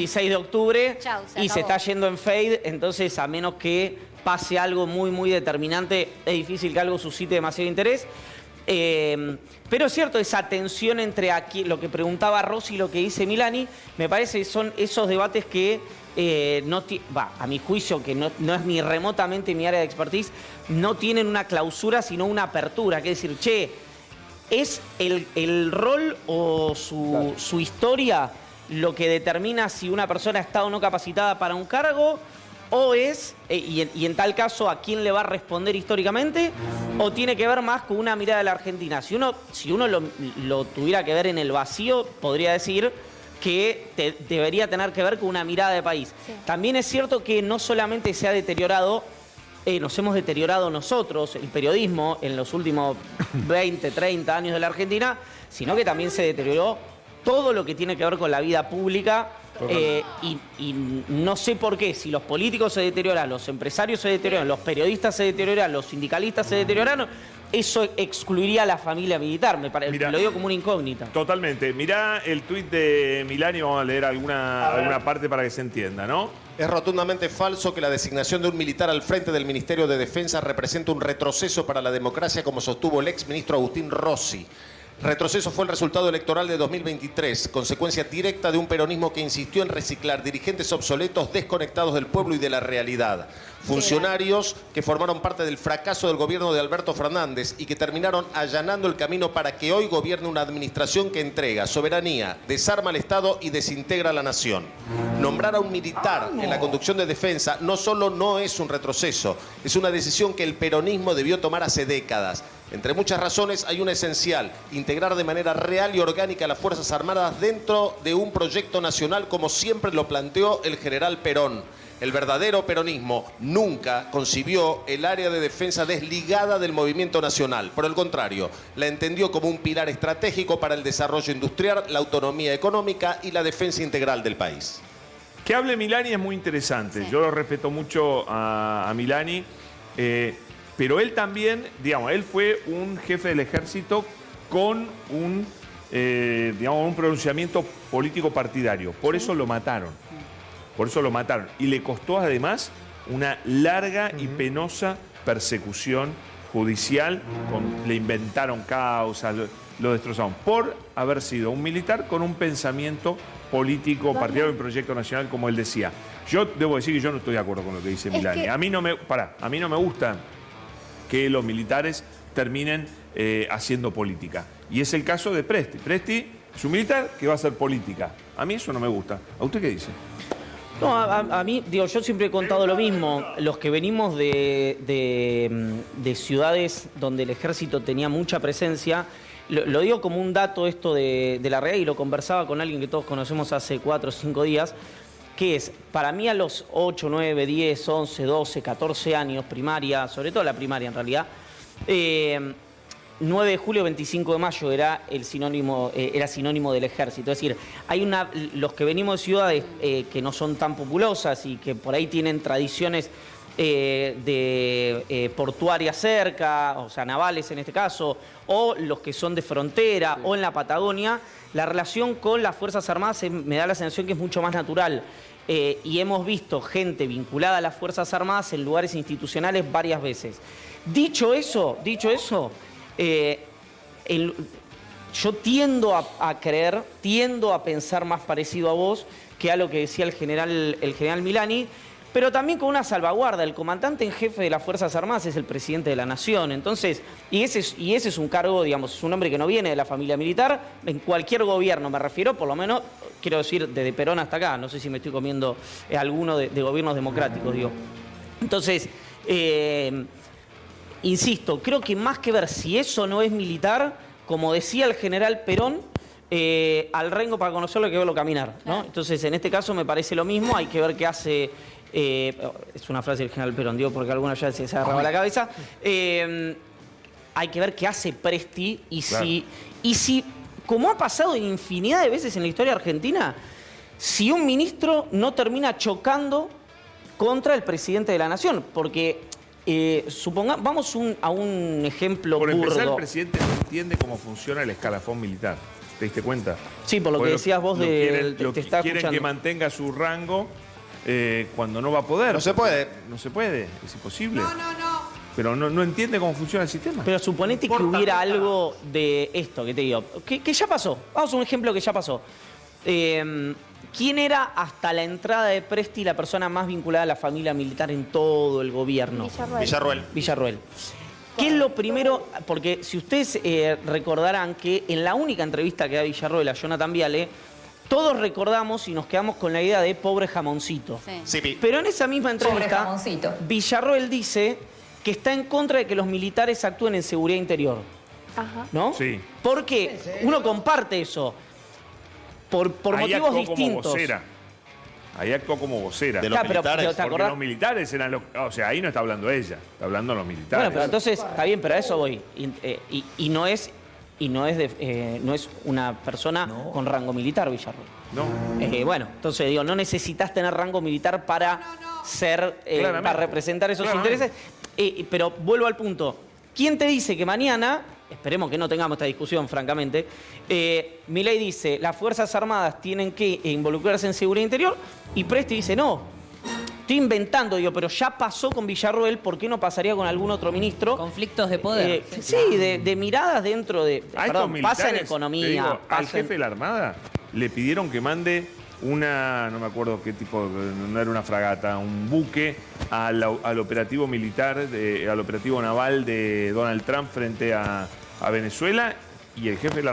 26 de octubre Chau, y se está yendo en fade, entonces a menos que pase algo muy, muy determinante, es difícil que algo suscite demasiado interés. Pero es cierto, esa tensión entre aquí, lo que preguntaba Rossi y lo que dice Milani, me parece que son esos debates que, a mi juicio, que no es ni remotamente mi área de expertise, no tienen una clausura, sino una apertura. Que es decir, che, ¿es el rol o su historia lo que determina si una persona está o no capacitada para un cargo? ¿O es, y en tal caso, a quién le va a responder históricamente? ¿O tiene que ver más con una mirada de la Argentina? Si uno lo tuviera que ver en el vacío, podría decir que debería tener que ver con una mirada de país. Sí. También es cierto que no solamente se ha deteriorado, nos hemos deteriorado nosotros, el periodismo, en los últimos 20, 30 años de la Argentina, sino que también se deterioró todo lo que tiene que ver con la vida pública. Y no sé por qué, si los políticos se deterioran, los empresarios se deterioran, los periodistas se deterioran, los sindicalistas se deterioran, eso excluiría a la familia militar, me parece. Lo digo como una incógnita. Totalmente. Mirá el tuit de Milani, vamos a leer alguna parte para que se entienda, ¿no? Es rotundamente falso que la designación de un militar al frente del Ministerio de Defensa represente un retroceso para la democracia, como sostuvo el exministro Agustín Rossi. Retroceso fue el resultado electoral de 2023, consecuencia directa de un peronismo que insistió en reciclar dirigentes obsoletos desconectados del pueblo y de la realidad. Funcionarios que formaron parte del fracaso del gobierno de Alberto Fernández y que terminaron allanando el camino para que hoy gobierne una administración que entrega soberanía, desarma al Estado y desintegra a la nación. Nombrar a un militar en la conducción de defensa no solo no es un retroceso, es una decisión que el peronismo debió tomar hace décadas. Entre muchas razones hay una esencial: integrar de manera real y orgánica a las Fuerzas Armadas dentro de un proyecto nacional como siempre lo planteó el general Perón. El verdadero peronismo nunca concibió el área de defensa desligada del movimiento nacional. Por el contrario, la entendió como un pilar estratégico para el desarrollo industrial, la autonomía económica y la defensa integral del país. Que hable Milani es muy interesante. Sí. Yo lo respeto mucho a Milani. Pero él también, digamos, él fue un jefe del ejército con un pronunciamiento político partidario. Por eso lo mataron. Por eso lo mataron. Y le costó además una larga y penosa persecución judicial. Le inventaron causas, lo destrozaron. Por haber sido un militar con un pensamiento político partidario y proyecto nacional, como él decía. Yo debo decir que yo no estoy de acuerdo con lo que dice Milani. A mí no me gusta que los militares terminen haciendo política. Y es el caso de Presti. Presti es un militar que va a hacer política. A mí eso no me gusta. ¿A usted qué dice? No, a mí, digo, yo siempre he contado lo mismo. Los que venimos de ciudades donde el ejército tenía mucha presencia, lo digo como un dato esto de la realidad, y lo conversaba con alguien que todos conocemos hace 4 o 5 días, que es, para mí a los 8, 9, 10, 11, 12, 14 años, primaria, sobre todo la primaria en realidad, 9 de julio, 25 de mayo era sinónimo del ejército. Es decir, los que venimos de ciudades que no son tan populosas y que por ahí tienen tradiciones portuarias cerca, o sea, navales en este caso, o los que son de frontera, o en la Patagonia, la relación con las Fuerzas Armadas me da la sensación que es mucho más natural. Y hemos visto gente vinculada a las Fuerzas Armadas en lugares institucionales varias veces. Dicho eso, yo tiendo a pensar más parecido a vos que a lo que decía el general Milani, pero también con una salvaguarda. El comandante en jefe de las Fuerzas Armadas es el presidente de la Nación. Entonces, y ese es un cargo, digamos, es un hombre que no viene de la familia militar. En cualquier gobierno, me refiero, por lo menos, quiero decir, desde Perón hasta acá. No sé si me estoy comiendo alguno de gobiernos democráticos, digo. Entonces, insisto, creo que más que ver si eso no es militar, como decía el general Perón, al rengo para conocerlo hay que verlo caminar, ¿no? Entonces, en este caso me parece lo mismo, hay que ver qué hace... es una frase del general Perón, digo, porque alguna ya se agarraba la cabeza. Hay que ver qué hace Presti y si, como ha pasado infinidad de veces en la historia argentina, si un ministro no termina contra el presidente de la nación, porque vamos a un ejemplo burdo. Por empezar, el presidente no entiende cómo funciona el escalafón militar. ¿Te diste cuenta? Sí, por lo que Porque decías vos te estaba quieren escuchando. que mantenga su rango cuando no va a poder. No se puede. No se puede, es imposible. Pero no entiende cómo funciona el sistema. Pero suponete que hubiera algo de esto que te digo, que ya pasó. Vamos a un ejemplo que ya pasó. ¿Quién era hasta la entrada de Presti la persona más vinculada a la familia militar en todo el gobierno? Villarroel. Villarroel. ¿Qué es lo primero? Porque si ustedes recordarán que en la única entrevista que da Villarroel a Jonathan Viale, todos recordamos y nos quedamos con la idea de pobre jamoncito. Sí. Sí, Pero en esa misma entrevista, jamoncito. Villarroel dice que está en contra de que los militares actúen en seguridad interior. Ajá. ¿No? Sí. Porque uno comparte eso. Por Ahí motivos actuó distintos. como vocera. Ahí actuó como vocera. De los Claro, pero militares. ¿te Porque acordás? los militares eran los... O sea, ahí no está hablando ella, está hablando los militares. Bueno, pero entonces, está bien, pero a eso voy. Y no es una persona con rango militar, Villarroel. No. Bueno, entonces digo, no necesitas tener rango militar para ser, Claramente. para representar esos Claramente. intereses. Pero vuelvo al punto. ¿Quién te dice que mañana, esperemos que no tengamos esta discusión, francamente, Milei dice, las Fuerzas Armadas tienen que involucrarse en seguridad interior, y Presti dice, no, estoy inventando, digo, pero ya pasó con Villarroel, ¿por qué no pasaría con algún otro ministro? Conflictos de poder. Sí, de miradas dentro de... A estos Perdón, militares, pasa en te economía. digo, al pasa en- jefe de la Armada le pidieron que mande no me acuerdo qué tipo, no era una fragata, un buque al operativo militar, al operativo naval de Donald Trump frente a Venezuela, y el jefe de la